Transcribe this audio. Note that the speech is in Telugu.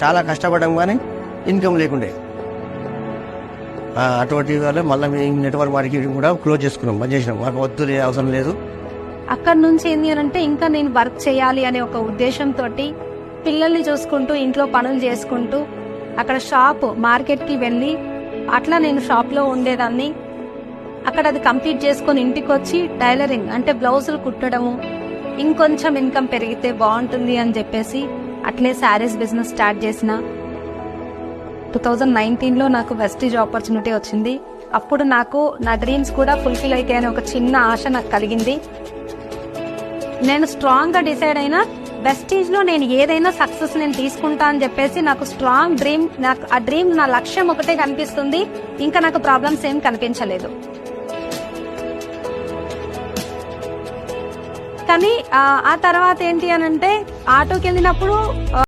చాలా కష్టపడడం కానీ ఇన్కమ్ లేకుండే. అటువంటి వల్ల మళ్ళీ మేము నెట్వర్క్ మార్కెటింగ్ కూడా క్లోజ్ చేసుకున్నాం, బంద్ చేసినాం. మాకు వద్దు, అవసరం లేదు. అక్కడ నుంచి ఏంటి అని అంటే ఇంకా నేను వర్క్ చేయాలి అనే ఒక ఉద్దేశంతో పిల్లల్ని చూసుకుంటూ ఇంట్లో పనులు చేసుకుంటూ అక్కడ షాప్ మార్కెట్కి వెళ్ళి అట్లా నేను షాప్లో ఉండేదాన్ని. అక్కడ అది కంప్లీట్ చేసుకొని ఇంటికి వచ్చి టైలరింగ్ అంటే బ్లౌజులు కుట్టడము, ఇంకొంచెం ఇన్కమ్ పెరిగితే బాగుంటుంది అని చెప్పేసి అట్లే శారీస్ బిజినెస్ స్టార్ట్ చేసిన. 2019లో నాకు వెస్టీజ్ ఆపర్చునిటీ వచ్చింది. అప్పుడు నాకు నా డ్రీమ్స్ కూడా ఫుల్ఫిల్ అయితే అనే ఒక చిన్న ఆశ నాకు కలిగింది. నేను స్ట్రాంగ్ గా డిసైడ్ అయినా వెస్టీజ్ లో నేను ఏదైనా సక్సెస్ నేను తీసుకుంటా అని చెప్పేసి నాకు స్ట్రాంగ్ డ్రీమ్, నాకు ఆ డ్రీమ్ నా లక్ష్యం ఒకటే కనిపిస్తుంది. ఇంకా నాకు ప్రాబ్లమ్స్ ఏం కనిపించలేదు. కానీ ఆ తర్వాత ఏంటి అని అంటే ఆటోకి వెళ్ళినప్పుడు